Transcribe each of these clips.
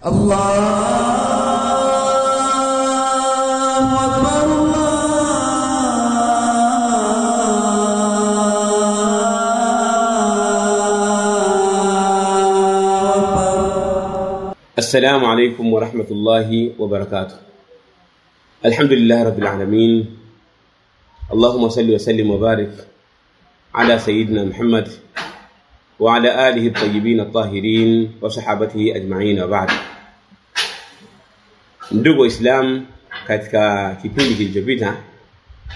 الله أكبر السلام عليكم ورحمة الله وبركاته. الحمد لله رب العالمين. اللهم صل وسلم وبارك على سيدنا محمد وعلى آله الطيبين الطاهرين وصحابته أجمعين وبعد. Ndugu Islam, katika kipindi kilichopita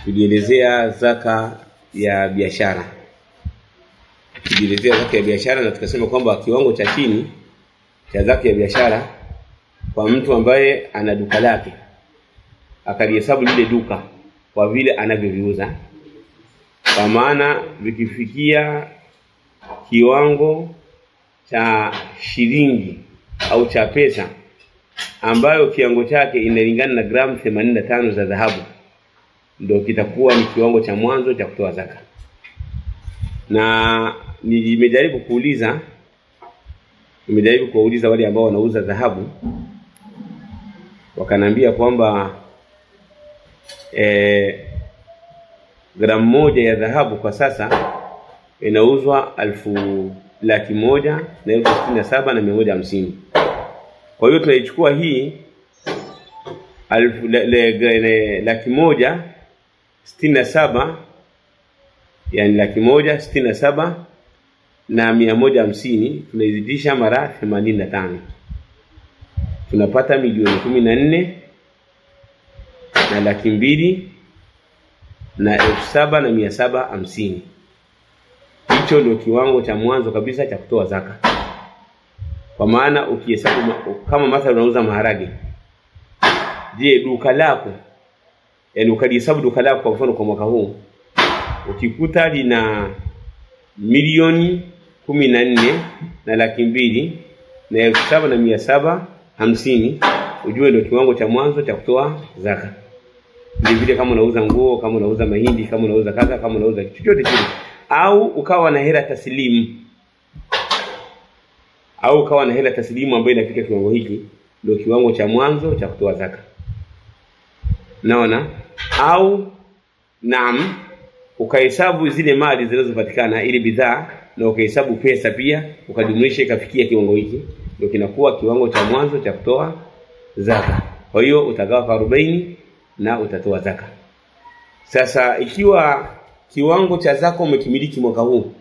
tulielezea zaka ya biashara. Na tukasema kwamba kiwango cha chini cha zaka ya biashara kwa mtu ambaye ana duka lake akalihesabu lile duka kwa vile anavyoviuza, kwa maana vikifikia kiwango cha shilingi au cha pesa ambayo kiwango chake inalingana na gramu 85 za dhahabu, ndio kitakuwa ni kiwango cha mwanzo cha kutoa zaka. Na nimejaribu kuuliza wale ambao wanauza dhahabu, wakanambia kwamba gramu moja ya dhahabu kwa sasa inauzwa 1,167,150. Kwa hiyo tunaichukua hii 1,167,000, yani 1,167,150, tunaizidisha mara 85, tunapata milioni 14,207,750. Hicho ndio kiwango cha mwanzo kabisa cha kutoa zaka. Kwa maana ukihesabu kama mathalan unauza maharage, je, duka lako, yani ukalihesabu duka lako kwa mfano kwa mwaka huu ukikuta lina milioni 14,207,750, ujue ndio kiwango cha mwanzo cha kutoa zaka. Ndio vile kama unauza nguo, kama unauza mahindi, kama unauza kadha, kama unauza chochote kile, au ukawa na hela taslimu, ambayo inafika kiwango hiki, ndio kiwango cha mwanzo cha kutoa zaka. Naona? Au naam, ukahesabu zile mali zinazopatikana ili bidhaa, na ukahesabu pesa pia, ukajumlisha ikafikia kiwango hiki, ndio kinakuwa kiwango cha mwanzo cha kutoa zaka. Kwa hiyo utagawa kwa 40 na utatoa zaka. Sasa ikiwa kiwango cha zaka umekimiliki mwaka huu,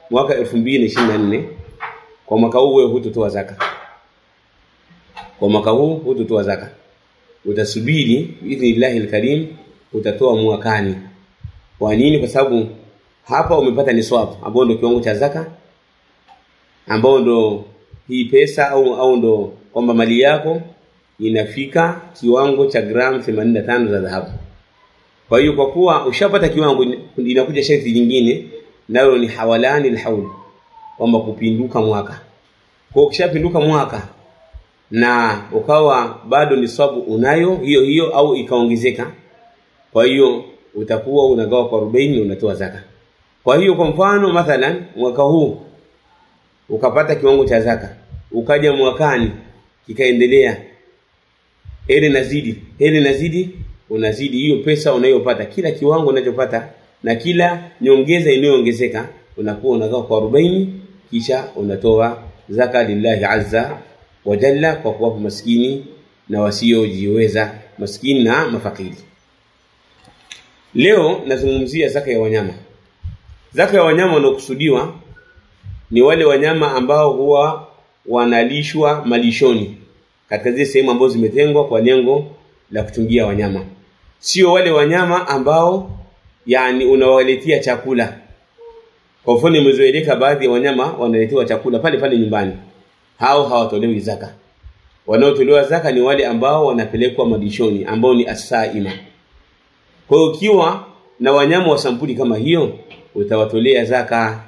mwaka 2024, kwa mwaka huu wewe hutotoa zaka. Utasubiri biidhnillahi alkarim, utatoa mwakani. Kwa nini? Kwa sababu hapa umepata niswab, ambao ndio kiwango cha zaka, ambao ndio hii pesa au ndio kwamba mali yako inafika kiwango cha gramu 85 za dhahabu. Kwa hiyo kwa kuwa ushapata kiwango, inakuja sharti nyingine, nayo ni hawalani alhaul, kwamba kupinduka mwaka. Kwa ukishapinduka mwaka na ukawa bado niswabu unayo hiyo au ikaongezeka, kwa hiyo utakuwa unagawa kwa 40 unatoa zaka. Kwa hiyo kwa mfano mathalan mwaka huu ukapata kiwango cha zaka, ukaja mwakani kikaendelea, hele nazidi, unazidi hiyo pesa unayopata, kila kiwango unachopata na kila nyongeza inayoongezeka, unakuwa unagawa kwa 40, kisha unatoa zaka lillahi azza wa jalla, kwa kuwapa maskini na wasiojiweza, maskini na mafakiri. Leo nazungumzia zaka ya wanyama. Zaka ya wanyama wanaokusudiwa ni wale wanyama ambao huwa wanalishwa malishoni, katika zile sehemu ambazo zimetengwa kwa lengo la kutungia wanyama. Sio wale wanyama ambao yani unawaletea chakula. Kwa mfano imezoeleka baadhi ya wanyama wanaletewa chakula pale nyumbani, hao hawatolewi zaka. Wanaotolewa zaka ni wale ambao wanapelekwa malishoni, ambao ni asaima. Kwa hiyo ukiwa na wanyama wa sampuli kama hiyo, utawatolea zaka.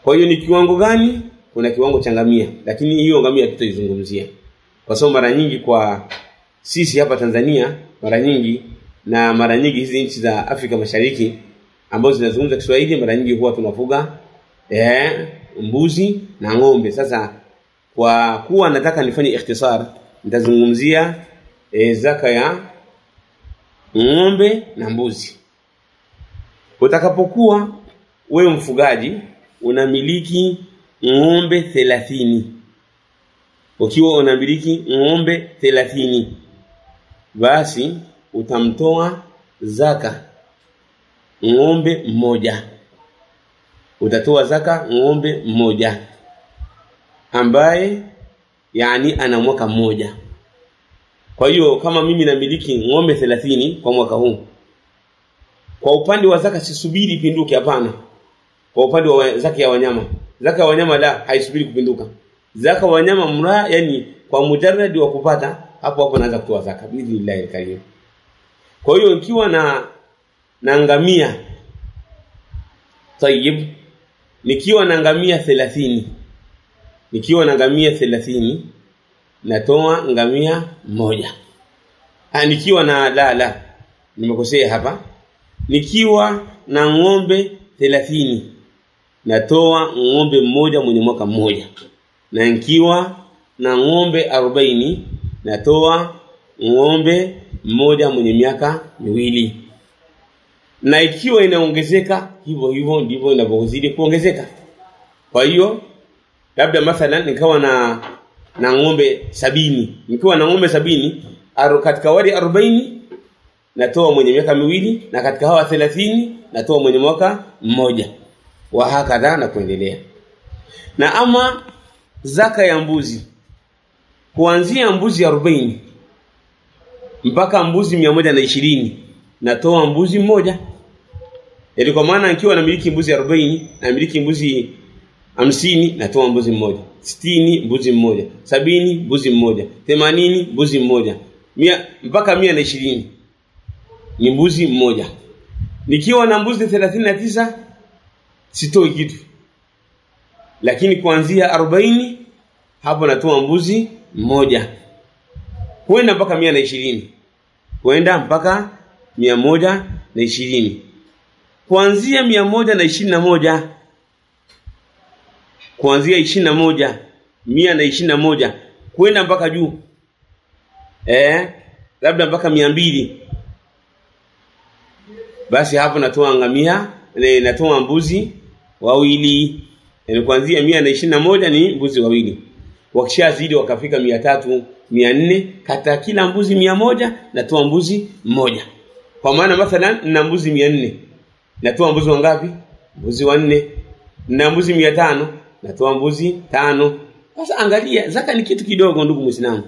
Kwa hiyo ni kiwango gani? Kuna kiwango cha ngamia, lakini hiyo ngamia tutaizungumzia. Kwa sababu mara nyingi kwa sisi hapa Tanzania, mara nyingi hizi nchi za Afrika Mashariki ambazo zinazungumza Kiswahili, mara nyingi huwa tunafuga mbuzi na ng'ombe. Sasa Kwa kuwa nataka nifanye ikhtisar, nitazungumzia zaka ya ng'ombe na mbuzi. Utakapokuwa wewe mfugaji unamiliki ng'ombe 30, ukiwa unamiliki ng'ombe 30, basi utamtoa zaka ng'ombe mmoja. Utatoa zaka ng'ombe mmoja ambaye yani ana mwaka mmoja. Kwa hiyo kama mimi namiliki ng'ombe 30 kwa mwaka huu, kwa upande wa zaka sisubiri pinduke, hapana. Kwa upande wa zaka ya wanyama, zaka ya wanyama la haisubiri kupinduka. Zaka wanyama yani kwa mujarrad wa kupata hapo naanza kutoa zaka biidhnillah alkarim. Kwa hiyo ikiwa na ngamia tayib, nikiwa na ngamia 30, natoa ngamia moja. Nikiwa na nimekosea hapa. Nikiwa na ng'ombe 30, natoa ng'ombe mmoja mwenye mwaka mmoja. Na nikiwa na ng'ombe 40, natoa ng'ombe mmoja mwenye miaka miwili. Na ikiwa inaongezeka hivyo ndivyo inavyozidi kuongezeka. Kwa hiyo labda mathalan nikawa na ng'ombe 70, nikiwa na ng'ombe 70, katika wale 40 natoa mwenye miaka miwili, na katika hawa 30 natoa mwenye mwaka mmoja, wa hakadha na kuendelea. Na ama zaka ya mbuzi, kuanzia mbuzi 40 mpaka mbuzi 120, natoa mbuzi mmoja. Ili kwa maana nikiwa namiliki mbuzi 40, namiliki mbuzi 50, natoa mbuzi mmoja. 60 mbuzi mmoja, 70 mbuzi mmoja, 80 mbuzi mmoja, 100 mpaka 120 ni mbuzi mmoja. Nikiwa na mbuzi 39 sitoi kitu. Lakini kuanzia 40 hapo natoa mbuzi mmoja. Kwenda mpaka 120. Kwenda mpaka 120. Kuanzia 121, kuanzia 21, 121 kwenda mpaka juu, labda mpaka 200, basi hapo natoa ngamia, natoa mbuzi wawili. Kuanzia 121 ni mbuzi wawili. Wakishazidi wakafika 300, 400, kata kila mbuzi 100 natoa mbuzi mmoja. Kwa maana mathalan na mbuzi 400, natoa mbuzi wangapi? Mbuzi 4. Na mbuzi 500, natoa mbuzi 5. Sasa angalia, zaka ni kitu kidogo ndugu Muislamu.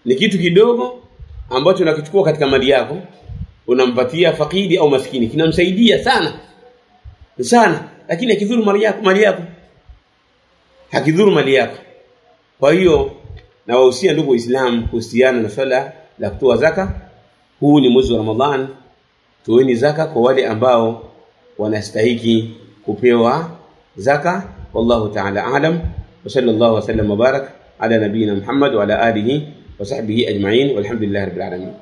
Ni kitu kidogo ambacho unakichukua katika mali yako, unampatia fakiri au maskini, kinamsaidia sana. Lakini hakidhuru mali yako. Hakidhuru mali yako. Kwa hiyo na wahusia ndugu Waislamu kuhusiana na swala la kutoa zaka. Huu ni mwezi wa Ramadhan. Toeni zaka kwa wale ambao wanastahili kupewa zaka. Wallahu ta'ala a'lam. Wa sallallahu wa sallam wa barak ala nabiyina Muhammad wa ala alihi wa sahbihi ajma'in. Walhamdulillahirabbil alamin.